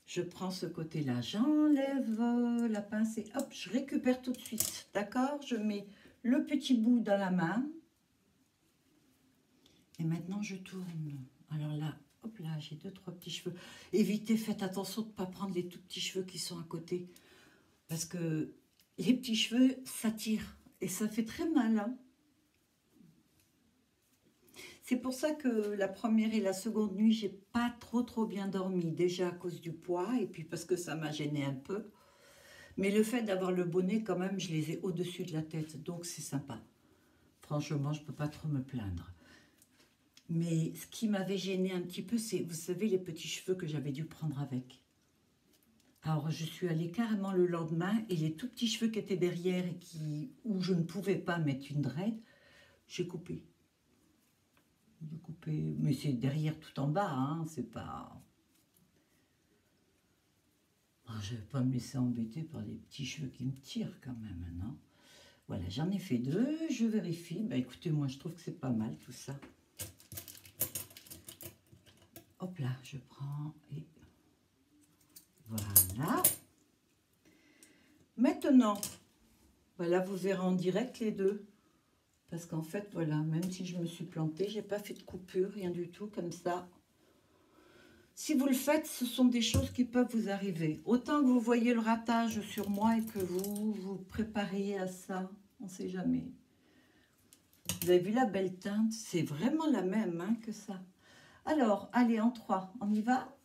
Je prends ce côté-là, j'enlève la pince et hop, je récupère tout de suite. D'accord? Je mets le petit bout dans la main. Et maintenant, je tourne. Alors là, hop là, j'ai 2-3 petits cheveux. Évitez, faites attention de ne pas prendre les tout petits cheveux qui sont à côté. Parce que les petits cheveux, ça tire. Et ça fait très mal, hein. C'est pour ça que la première et la seconde nuit, j'ai pas trop bien dormi. Déjà à cause du poids et puis parce que ça m'a gêné un peu. Mais le fait d'avoir le bonnet, quand même, je les ai au-dessus de la tête. Donc c'est sympa. Franchement, je ne peux pas trop me plaindre. Mais ce qui m'avait gêné un petit peu, c'est, vous savez, les petits cheveux que j'avais dû prendre avec. Alors, je suis allée carrément le lendemain et les tout petits cheveux qui étaient derrière et où je ne pouvais pas mettre une dread, j'ai coupé. Mais c'est derrière tout en bas, hein, c'est pas... Je ne vais pas me laisser embêter par des petits cheveux qui me tirent quand même, non? Voilà, j'en ai fait 2, je vérifie. Bah écoutez, moi je trouve que c'est pas mal tout ça. Hop là, je prends et voilà. Maintenant, voilà, vous verrez en direct les deux. Parce qu'en fait, voilà, même si je me suis plantée, j'ai pas fait de coupure, rien du tout, comme ça. Si vous le faites, ce sont des choses qui peuvent vous arriver. Autant que vous voyez le ratage sur moi et que vous vous prépariez à ça, on ne sait jamais. Vous avez vu la belle teinte? C'est vraiment la même hein, que ça. Alors, allez, en 3, on y va.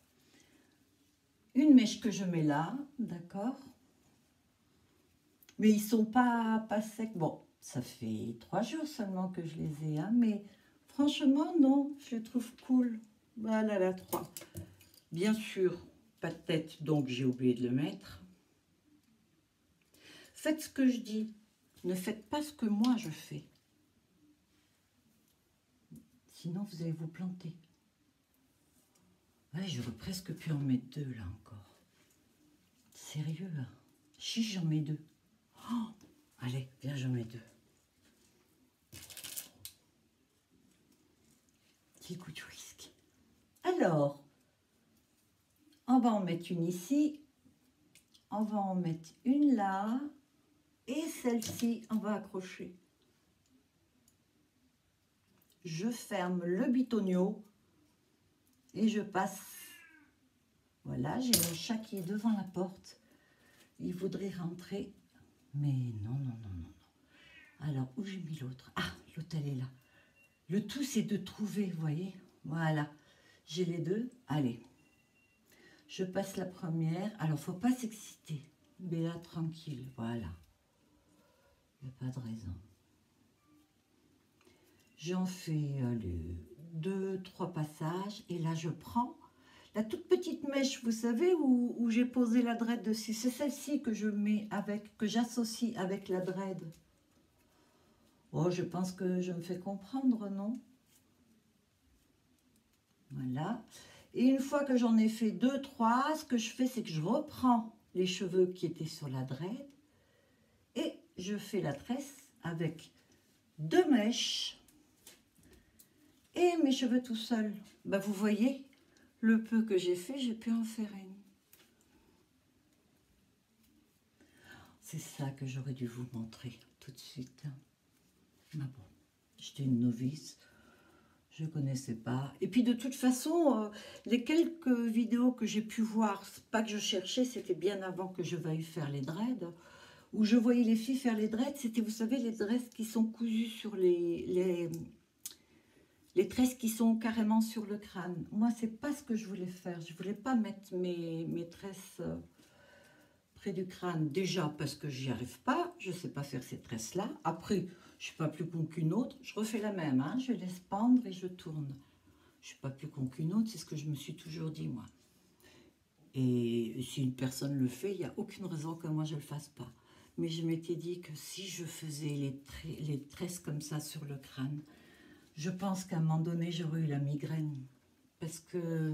Une mèche que je mets là, d'accord. Mais ils sont pas secs. Bon, ça fait 3 jours seulement que je les ai, hein, mais franchement, non, je les trouve cool. Voilà, la 3. Bien sûr, pas de tête, donc j'ai oublié de le mettre. Faites ce que je dis. Ne faites pas ce que moi je fais. Sinon, vous allez vous planter. Ouais, j'aurais presque pu en mettre 2 là encore. Sérieux là. Si j'en mets 2. Oh, allez, viens, j'en mets 2. Petit coup de risque. Alors, on va en mettre une ici. On va en mettre une là. Et celle-ci, on va accrocher. Je ferme le bitonio. Et je passe. Voilà, j'ai mon chat qui est devant la porte. Il voudrait rentrer. Mais non, non, non, non. Alors, où j'ai mis l'autre? Ah, l'autre, elle est là. Le tout, c'est de trouver, vous voyez. Voilà. J'ai les deux. Allez. Je passe la première. Alors, faut pas s'exciter. Mais là, tranquille. Voilà. Il n'y a pas de raison. J'en fais 2, 3 passages. Et là, je prends la toute petite mèche, vous savez, où j'ai posé la dread dessus. C'est celle-ci que je mets avec, que j'associe avec la dread. Oh, je pense que je me fais comprendre, non? Voilà. Et une fois que j'en ai fait 2, 3, ce que je fais, c'est que je reprends les cheveux qui étaient sur la dread et je fais la tresse avec 2 mèches et mes cheveux tout seuls. Bah, vous voyez, le peu que j'ai fait, j'ai pu en faire une. C'est ça que j'aurais dû vous montrer tout de suite. Mais bon, j'étais une novice. Je ne connaissais pas. Et puis de toute façon, les quelques vidéos que j'ai pu voir, pas que je cherchais, c'était bien avant que je veuille faire les dreads, où je voyais les filles faire les dreads, c'était, vous savez, les dreads qui sont cousus sur les tresses qui sont carrément sur le crâne. Moi, c'est pas ce que je voulais faire. Je voulais pas mettre mes tresses près du crâne. Déjà parce que j'y arrive pas, je sais pas faire ces tresses-là. Après, je suis pas plus con qu'une autre. Je refais la même, hein. Je laisse pendre et je tourne. Je suis pas plus con qu'une autre, c'est ce que je me suis toujours dit, moi. Et si une personne le fait, il n'y a aucune raison que moi je le fasse pas. Mais je m'étais dit que si je faisais les tresses comme ça sur le crâne, je pense qu'à un moment donné, j'aurais eu la migraine. Parce que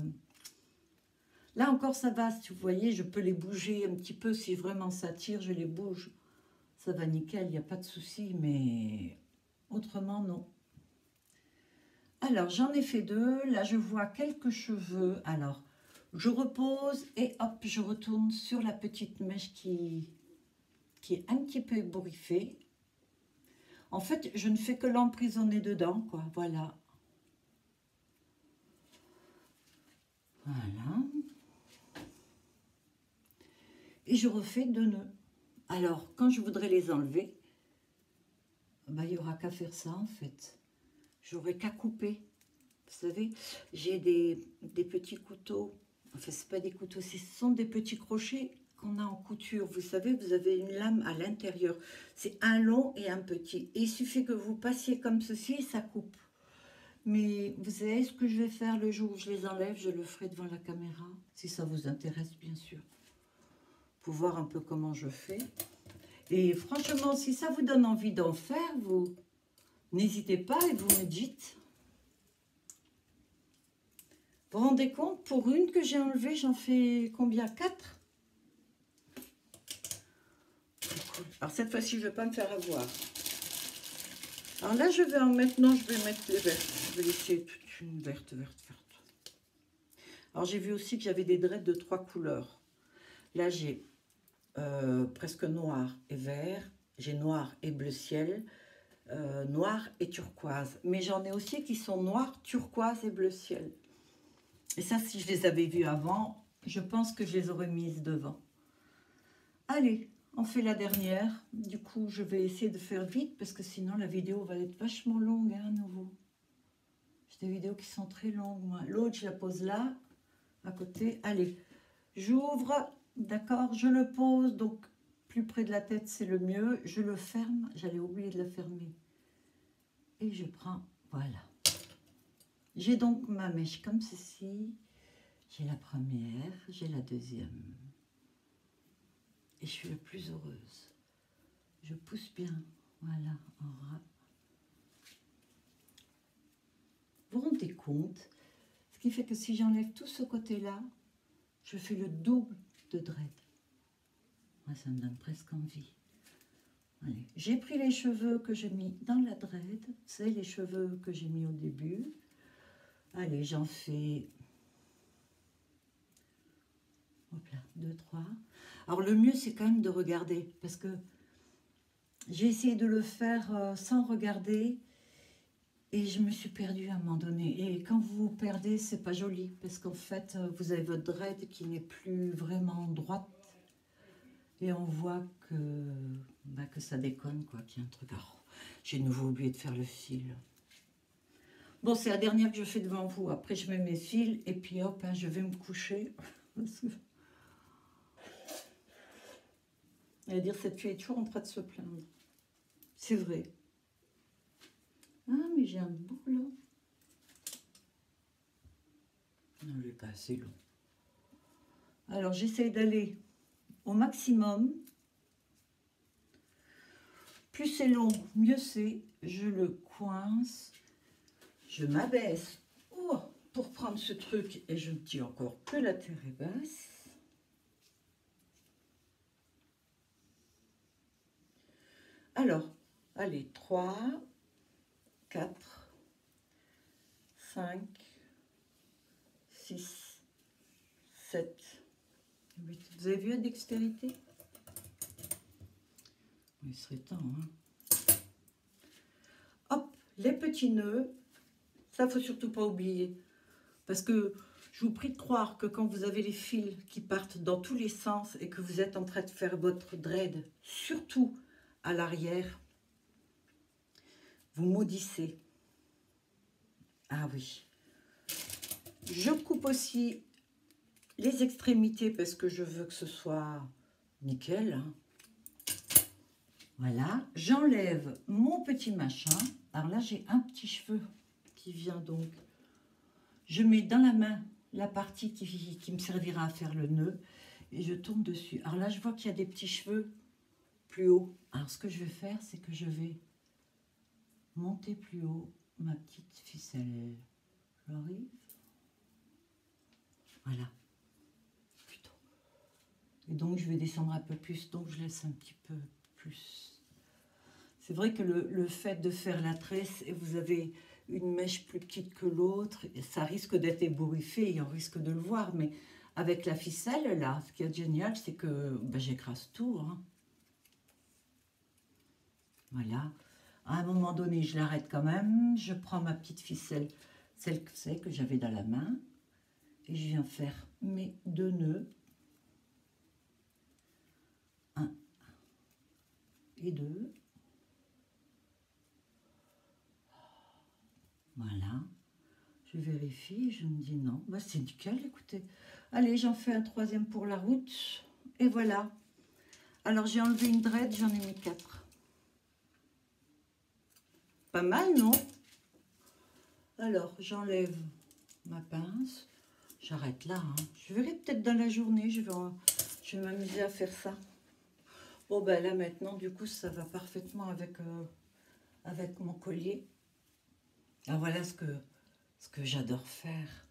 là encore, ça va, si vous voyez, je peux les bouger un petit peu. Si vraiment ça tire, je les bouge. Ça va nickel, il n'y a pas de souci, mais autrement, non. Alors, j'en ai fait 2. Là, je vois quelques cheveux. Alors, je repose et hop, je retourne sur la petite mèche qui est un petit peu ébouriffée. En fait, je ne fais que l'emprisonner dedans, quoi. Voilà. Voilà. Et je refais 2 nœuds. Alors, quand je voudrais les enlever, bah, il n'y aura qu'à faire ça, en fait. J'aurai qu'à couper. Vous savez, j'ai des petits couteaux. Enfin, ce pas des couteaux, ce sont des petits crochets qu'on a en couture. Vous savez, vous avez une lame à l'intérieur. C'est un long et un petit. Et il suffit que vous passiez comme ceci et ça coupe. Mais vous savez ce que je vais faire le jour où je les enlève? Je le ferai devant la caméra, si ça vous intéresse, bien sûr. Pour voir un peu comment je fais. Et franchement, si ça vous donne envie d'en faire, vous n'hésitez pas et vous me dites. Vous vous rendez compte, pour une que j'ai enlevée, j'en fais combien? 4? Alors cette fois-ci, je ne vais pas me faire avoir. Alors là, je vais en mettre, non, je vais mettre les vertes. Je vais laisser toute une verte, verte, verte. Alors j'ai vu aussi que j'avais des dreads de 3 couleurs. Là, j'ai presque noir et vert. J'ai noir et bleu ciel. Noir et turquoise. Mais j'en ai aussi qui sont noirs, turquoise et bleu ciel. Et ça, si je les avais vus avant, je pense que je les aurais mises devant. Allez, on fait la dernière. Du coup, je vais essayer de faire vite parce que sinon la vidéo va être vachement longue, hein, à nouveau. J'ai des vidéos qui sont très longues, moi. L'autre, je la pose là, à côté. Allez, j'ouvre, d'accord, je le pose. Donc, plus près de la tête, c'est le mieux. Je le ferme, j'allais oublier de le fermer. Et je prends, voilà. J'ai donc ma mèche comme ceci. J'ai la première, j'ai la deuxième. Et je suis la plus heureuse. Je pousse bien, voilà, en ras. Vous vous rendez compte? Ce qui fait que si j'enlève tout ce côté-là, je fais le double de dread. Moi, ça me donne presque envie. Allez, j'ai pris les cheveux que j'ai mis dans la dread. C'est les cheveux que j'ai mis au début. Allez, j'en fais... Hop là, 2, 3. Alors, le mieux, c'est quand même de regarder. Parce que j'ai essayé de le faire sans regarder. Et je me suis perdue à un moment donné. Et quand vous vous perdez, c'est pas joli. Parce qu'en fait, vous avez votre dread qui n'est plus vraiment droite. Et on voit que ça déconne, quoi, qu'il y a un truc. Oh, j'ai de nouveau oublié de faire le fil. Bon, c'est la dernière que je fais devant vous. Après, je mets mes fils et puis hop, hein, je vais me coucher. Elle va dire, cette fille est toujours en train de se plaindre. C'est vrai. Ah, mais j'ai un bout là. Non, il n'est pas assez long. Alors, j'essaye d'aller au maximum. Plus c'est long, mieux c'est. Je le coince. Je m'abaisse pour prendre ce truc et je me dis encore que la terre est basse. Alors, allez, 3, 4, 5, 6, 7, 8. Vous avez vu la dextérité? Il serait temps, hein. Hop, les petits nœuds. Ça, faut surtout pas oublier. Parce que je vous prie de croire que quand vous avez les fils qui partent dans tous les sens et que vous êtes en train de faire votre dread, surtout à l'arrière, vous maudissez. Ah oui. Je coupe aussi les extrémités parce que je veux que ce soit nickel, hein. Voilà. J'enlève mon petit machin. Alors là, j'ai un petit cheveu qui vient donc. Je mets dans la main la partie qui me servira à faire le nœud et je tourne dessus. Alors là, je vois qu'il y a des petits cheveux plus haut. Alors, ce que je vais faire, c'est que je vais monter plus haut ma petite ficelle. J'arrive. Voilà. Plutôt. Et donc, je vais descendre un peu plus. Donc, je laisse un petit peu plus. C'est vrai que le fait de faire la tresse, et vous avez une mèche plus petite que l'autre, ça risque d'être ébouriffé et on risque de le voir. Mais avec la ficelle, là, ce qui est génial, c'est que ben, j'écrase tout, hein. Voilà. À un moment donné, je l'arrête quand même. Je prends ma petite ficelle, celle que j'avais dans la main. Et je viens faire mes 2 nœuds. 1 et 2. Voilà. Je vérifie, je me dis non. Bah, c'est nickel, écoutez. Allez, j'en fais un 3e pour la route. Et voilà. Alors, j'ai enlevé une dread, j'en ai mis 4. Pas mal, non? Alors, j'enlève ma pince. J'arrête là, hein. Je verrai peut-être dans la journée, je vais m'amuser à faire ça. Bon, ben là, maintenant, du coup, ça va parfaitement avec mon collier. Alors, voilà ce que j'adore faire.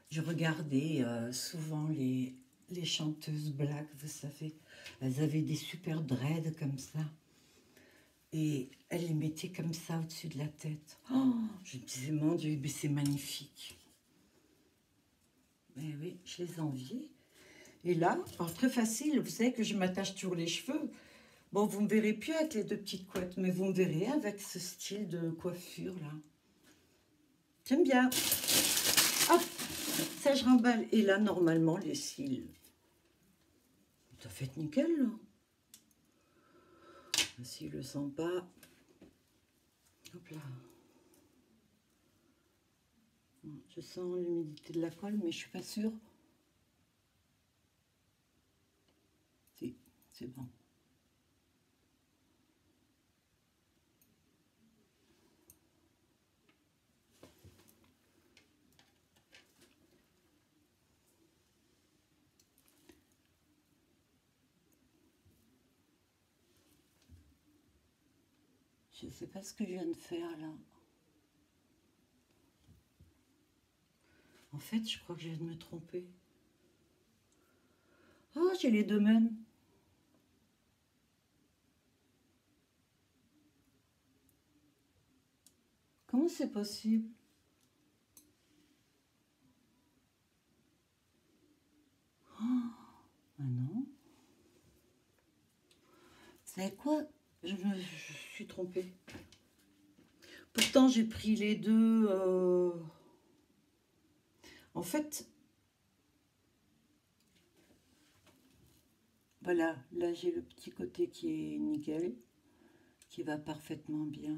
Je regardais souvent les chanteuses black, vous savez. Elles avaient des super dreads comme ça. Et elles les mettaient comme ça au-dessus de la tête. Oh, je me disais, mon Dieu, mais c'est magnifique. Mais oui, je les enviais. Et là, alors très facile, vous savez que je m'attache toujours les cheveux. Bon, vous me verrez plus avec les 2 petites couettes, mais vous me verrez avec ce style de coiffure là. J'aime bien. Hop, ça je remballe. Et là, normalement, les cils. Ça fait nickel là. S'il le sent pas. Hop là. Je sens l'humidité de la colle, mais je suis pas sûre. Si, c'est bon. Je sais pas ce que je viens de faire là. En fait, je crois que je viens de me tromper. Oh, j'ai les deux mêmes. Comment c'est possible? Ah non. Vous savez quoi? Je suis trompée. Pourtant, j'ai pris les deux. En fait, voilà, là j'ai le petit côté qui est nickel, qui va parfaitement bien.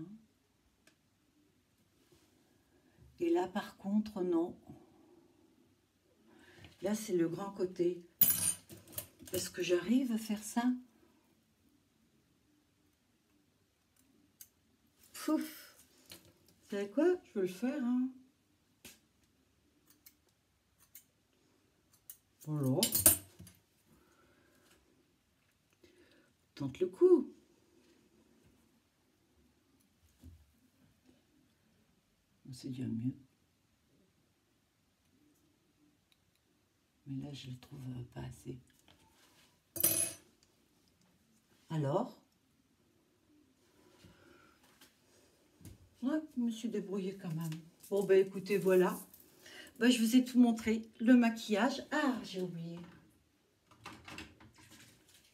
Et là, par contre, non. Là, c'est le grand côté. Est-ce que j'arrive à faire ça? Pouf! Vous savez quoi? Je peux le faire, hein. Voilà. Tente le coup. C'est déjà mieux. Mais là, je le trouve pas assez. Alors? Ouais, je me suis débrouillée quand même. Bon, ben écoutez, voilà. Ben, je vous ai tout montré. Le maquillage. Ah, j'ai oublié.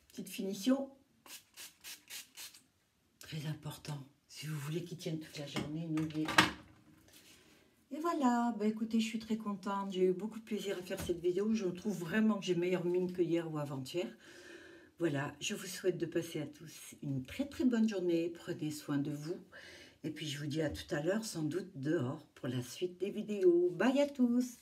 Petite finition. Très important. Si vous voulez qu'il tienne toute la journée, n'oubliez pas. Et voilà, bah écoutez, je suis très contente. J'ai eu beaucoup de plaisir à faire cette vidéo. Je trouve vraiment que j'ai meilleure mine que hier ou avant-hier. Voilà, je vous souhaite de passer à tous une très très bonne journée. Prenez soin de vous. Et puis je vous dis à tout à l'heure, sans doute dehors, pour la suite des vidéos. Bye à tous!